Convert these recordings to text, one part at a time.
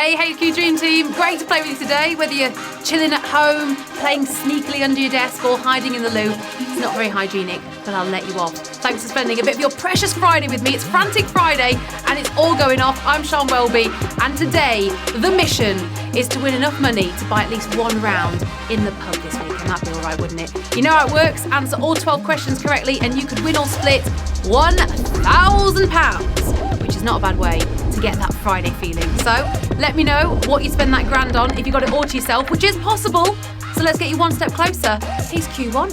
Hey HQ Dream Team, great to play with you today. Whether you're chilling at home, playing sneakily under your desk or hiding in the loo, it's not very hygienic, but I'll let you off. Thanks for spending a bit of your precious Friday with me. It's Frantic Friday and it's all going off. I'm Sian Welby and today the mission is to win enough money to buy at least one round in the pub this week, and that'd be all right, wouldn't it? You know how it works. Answer all 12 questions correctly and you could win or split £1,000, which is not a bad way to get that Friday feeling. So let me know what you spend that grand on, if you got it all to yourself, which is possible. So let's get you one step closer. Here's Q1.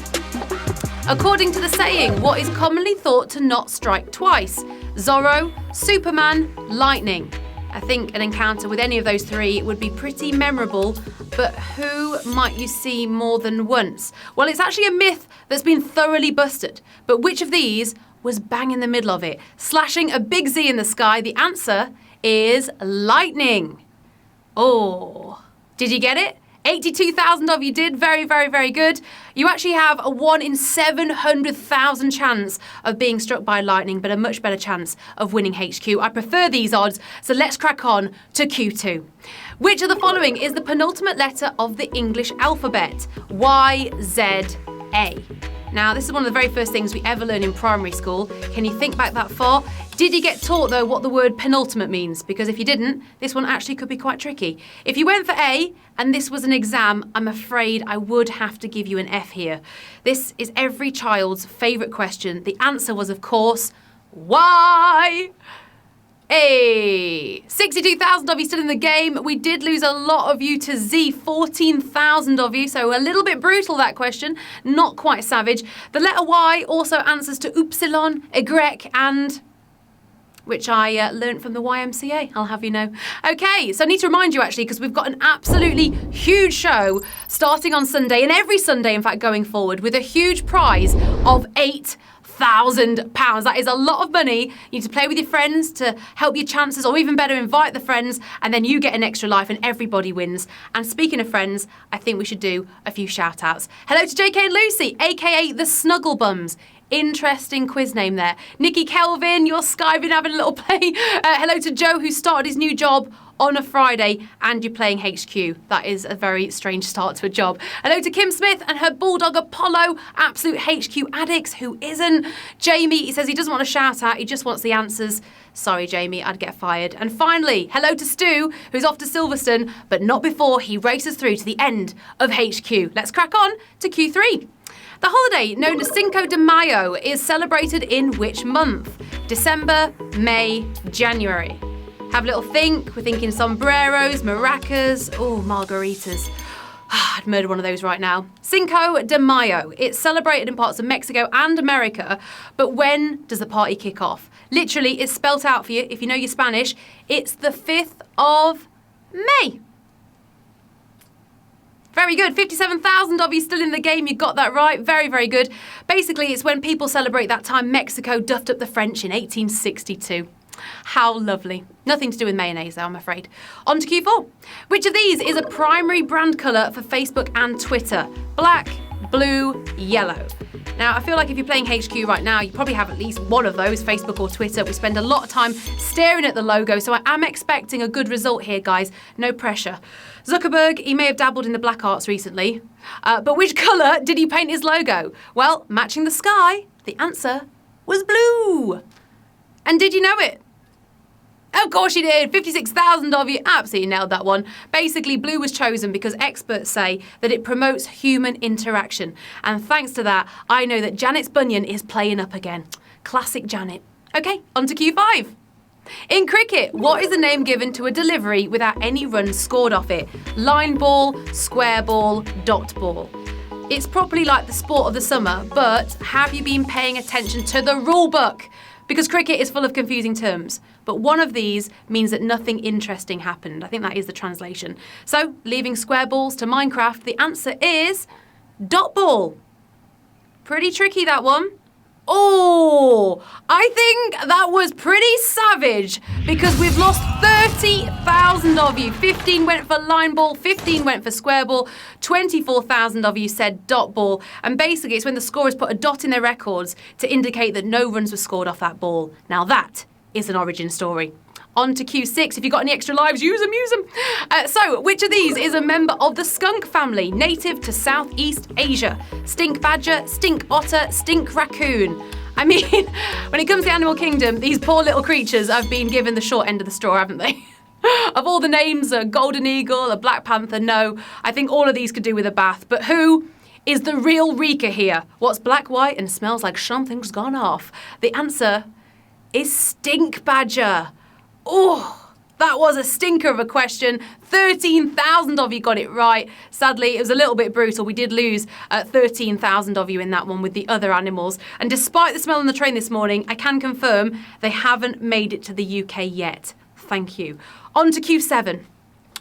According to the saying, what is commonly thought to not strike twice? Zorro, Superman, lightning. I think an encounter with any of those three would be pretty memorable, but who might you see more than once? Well, it's actually a myth that's been thoroughly busted, but which of these was bang in the middle of it, slashing a big Z in the sky? The answer is lightning. Oh, did you get it? 82,000 of you did. Very, very, very good. You actually have a 1 in 700,000 chance of being struck by lightning, but a much better chance of winning HQ. I prefer these odds, so let's crack on to Q2. Which of the following is the penultimate letter of the English alphabet? Y, Z, A. Now, this is one of the very first things we ever learn in primary school. Can you think back that far? Did you get taught, though, what the word penultimate means? Because if you didn't, this one actually could be quite tricky. If you went for A and this was an exam, I'm afraid I would have to give you an F here. This is every child's favourite question. The answer was, of course, Y. Hey, 62,000 of you still in the game. We did lose a lot of you to Z, 14,000 of you, so a little bit brutal, that question, not quite savage. The letter Y also answers to Upsilon, Y, and which I learnt from the YMCA, I'll have you know. Okay, so I need to remind you actually, because we've got an absolutely huge show starting on Sunday, and every Sunday, in fact, going forward, with a huge prize of £8,000. That is a lot of money. You need to play with your friends to help your chances, or even better, invite the friends, and then you get an extra life and everybody wins. And speaking of friends, I think we should do a few shout outs. Hello to JK and Lucy, aka the Snuggle Bums. Interesting quiz name there. Nikki Kelvin, you're skiving, having a little play. Hello to Joe, who started his new job on a Friday, and you're playing HQ. That is a very strange start to a job. Hello to Kim Smith and her bulldog Apollo, absolute HQ addicts. Who isn't? Jamie, he says he doesn't want a shout out, he just wants the answers. Sorry, Jamie, I'd get fired. And finally, hello to Stu, who's off to Silverstone, but not before he races through to the end of HQ. Let's crack on to Q3. The holiday known as Cinco de Mayo is celebrated in which month? December, May, January. Have a little think. We're thinking sombreros, maracas, margaritas. I'd murder one of those right now. Cinco de Mayo. It's celebrated in parts of Mexico and America, but when does the party kick off? Literally, it's spelt out for you if you know your Spanish. It's the 5th of May. Very good. 57,000 of you still in the game. You got that right. Very, very good. Basically, it's when people celebrate that time Mexico duffed up the French in 1862. How lovely. Nothing to do with mayonnaise, though, I'm afraid. On to Q4. Which of these is a primary brand colour for Facebook and Twitter? Black, blue, yellow. Now, I feel like if you're playing HQ right now, you probably have at least one of those, Facebook or Twitter. We spend a lot of time staring at the logo, so I am expecting a good result here, guys. No pressure. Zuckerberg, he may have dabbled in the black arts recently, but which colour did he paint his logo? Well, matching the sky, the answer was blue. And did you know it? Of course you did. 56,000 of you absolutely nailed that one. Basically, blue was chosen because experts say that it promotes human interaction. And thanks to that, I know that Janet's bunion is playing up again. Classic Janet. Okay, on to Q5. In cricket, what is the name given to a delivery without any runs scored off it? Line ball, square ball, dot ball. It's properly like the sport of the summer, but have you been paying attention to the rule book? Because cricket is full of confusing terms, but one of these means that nothing interesting happened. I think that is the translation. So, leaving square balls to Minecraft, the answer is dot ball. Pretty tricky, that one. Oh, I think that was pretty savage because we've lost 30,000 of you. 15 went for line ball, 15 went for square ball, 24,000 of you said dot ball. And basically it's when the scorers put a dot in their records to indicate that no runs were scored off that ball. Now that is an origin story. On to Q6. If you've got any extra lives, use them, So, which of these is a member of the skunk family, native to Southeast Asia? Stink badger, stink otter, stink raccoon. I mean, when it comes to the animal kingdom, these poor little creatures have been given the short end of the straw, haven't they? Of all the names, a golden eagle, a black panther, no. I think all of these could do with a bath. But who is the real reeker here? What's black, white, and smells like something's gone off? The answer is stink badger. Oh, that was a stinker of a question. 13,000 of you got it right. Sadly, it was a little bit brutal. We did lose 13,000 of you in that one with the other animals. And despite the smell on the train this morning, I can confirm they haven't made it to the UK yet. Thank you. On to Q7.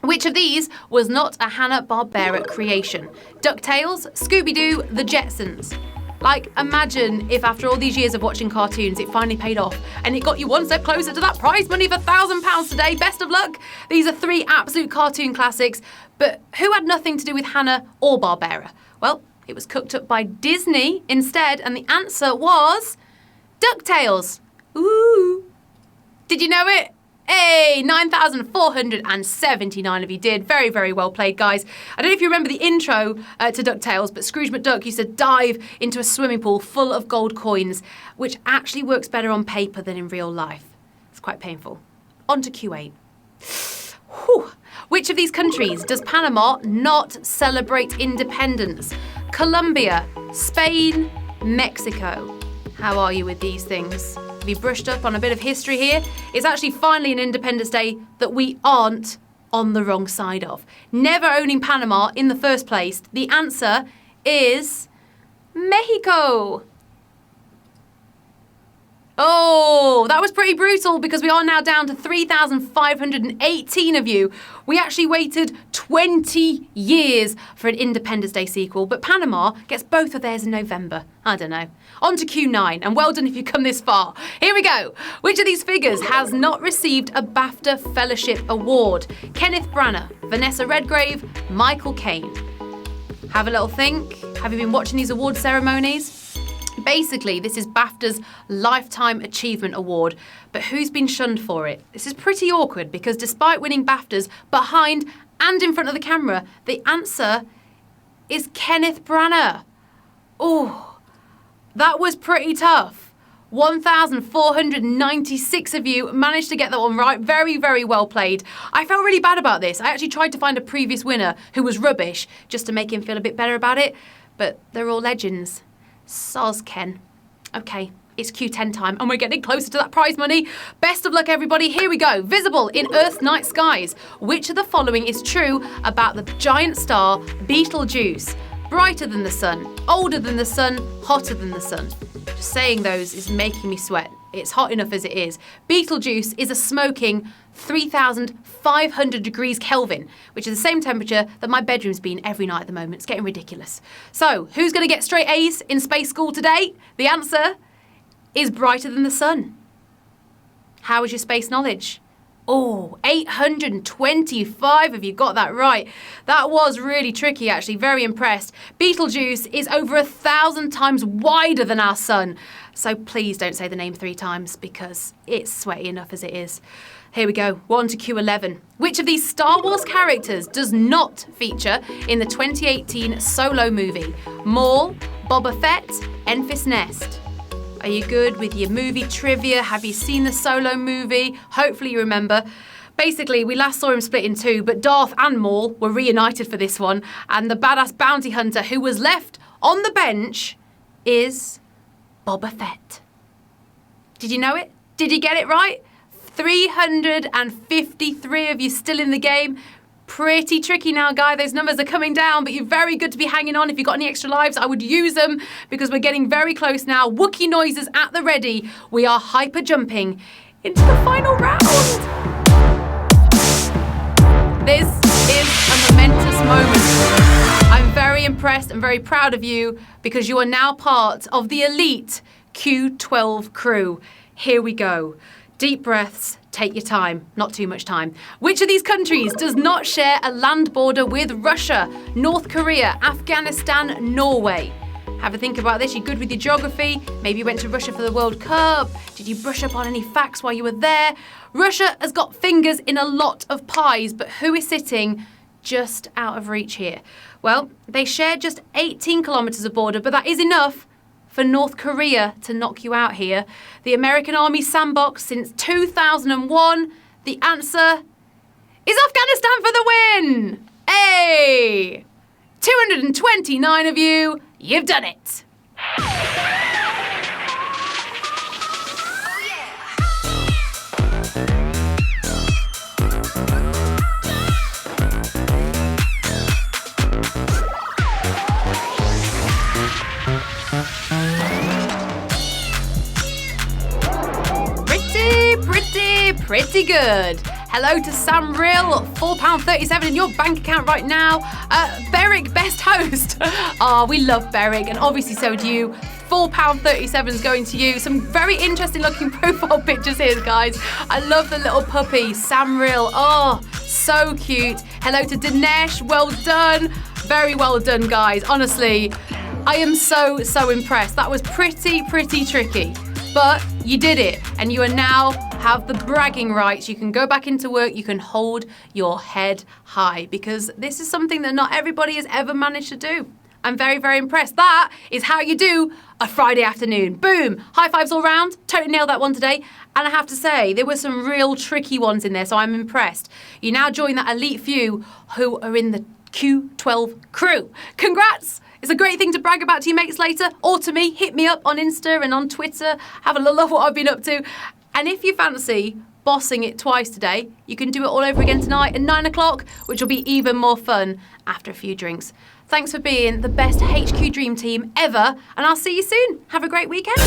Which of these was not a Hanna-Barbera creation? DuckTales, Scooby-Doo, The Jetsons. Like, imagine if after all these years of watching cartoons, it finally paid off and it got you one step closer to that prize money of £1,000 today. Best of luck. These are 3 absolute cartoon classics, but who had nothing to do with Hanna or Barbera? Well, it was cooked up by Disney instead, and the answer was DuckTales. Ooh. Did you know it? Hey, 9,479 of you did. Very, very well played, guys. I don't know if you remember the intro to DuckTales, but Scrooge McDuck used to dive into a swimming pool full of gold coins, which actually works better on paper than in real life. It's quite painful. On to Q8. Whew. Which of these countries does Panama not celebrate independence? Colombia, Spain, Mexico. How are you with these things? Have you brushed up on a bit of history here? It's actually finally an Independence Day that we aren't on the wrong side of. Never owning Panama in the first place. The answer is Mexico. Oh, that was pretty brutal because we are now down to 3,518 of you. We actually waited 20 years for an Independence Day sequel, but Panama gets both of theirs in November. I don't know. On to Q9, and well done if you've come this far. Here we go. Which of these figures has not received a BAFTA Fellowship Award? Kenneth Branagh, Vanessa Redgrave, Michael Caine. Have a little think. Have you been watching these award ceremonies? Basically, this is BAFTA's Lifetime Achievement Award, but who's been shunned for it? This is pretty awkward because despite winning BAFTAs behind and in front of the camera, the answer is Kenneth Branagh. Oh, that was pretty tough. 1,496 of you managed to get that one right. Very, very well played. I felt really bad about this. I actually tried to find a previous winner who was rubbish just to make him feel a bit better about it, but they're all legends. Soz Ken. Okay, it's Q10 time and we're getting closer to that prize money. Best of luck, everybody. Here we go. Visible in Earth's night skies. Which of the following is true about the giant star Betelgeuse? Brighter than the sun, older than the sun, hotter than the sun. Just saying those is making me sweat. It's hot enough as it is. Betelgeuse is a smoking 3,500 degrees Kelvin, which is the same temperature that my bedroom's been every night at the moment. It's getting ridiculous. So, who's going to get straight A's in space school today? The answer is brighter than the sun. How is your space knowledge? Oh, 825 of you got that right. That was really tricky, actually. Very impressed. Betelgeuse is over 1,000 times wider than our sun. So please don't say the name 3 times because it's sweaty enough as it is. Here we go. We're on to Q11. Which of these Star Wars characters does not feature in the 2018 Solo movie? Maul, Boba Fett, Enfys Nest. Are you good with your movie trivia? Have you seen the Solo movie? Hopefully you remember. Basically, we last saw him split in 2, but Darth and Maul were reunited for this one, and the badass bounty hunter who was left on the bench is Boba Fett. Did you know it? Did you get it right? 353 of you still in the game. Pretty tricky now, guy. Those numbers are coming down, but you're very good to be hanging on. If you've got any extra lives, I would use them because we're getting very close now. Wookiee noises at the ready. We are hyper jumping into the final round. This is a momentous moment. I'm very impressed and very proud of you because you are now part of the elite Q12 crew. Here we go. Deep breaths, take your time, not too much time. Which of these countries does not share a land border with Russia? North Korea, Afghanistan, Norway. Have a think about this. You're good with your geography. Maybe you went to Russia for the World Cup. Did you brush up on any facts while you were there? Russia has got fingers in a lot of pies, but who is sitting just out of reach here? Well, they share just 18 kilometres of border, but that is enough for North Korea to knock you out here. The American Army sandbox since 2001. The answer is Afghanistan for the win! Hey! 229 of you, you've done it! Pretty good. Hello to Sam Rill, £4.37 in your bank account right now. Beric, best host. We love Beric, and obviously so do you. £4.37 is going to you. Some very interesting looking profile pictures here, guys. I love the little puppy, Sam Rill. Oh, so cute. Hello to Dinesh, well done. Very well done, guys. Honestly, I am so impressed. That was pretty tricky. But you did it, and you are now have the bragging rights. You can go back into work, you can hold your head high, because this is something that not everybody has ever managed to do. I'm very impressed. That is how you do a Friday afternoon. Boom! High fives all round. Totally nailed that one today. And I have to say, there were some real tricky ones in there, so I'm impressed. You now join that elite few who are in the Q12 crew. Congrats! It's a great thing to brag about to your mates later, or to me. Hit me up on Insta and on Twitter. Have a look at what I've been up to. And if you fancy bossing it twice today, you can do it all over again tonight at 9 o'clock, which will be even more fun after a few drinks. Thanks for being the best HQ Dream Team ever, and I'll see you soon. Have a great weekend.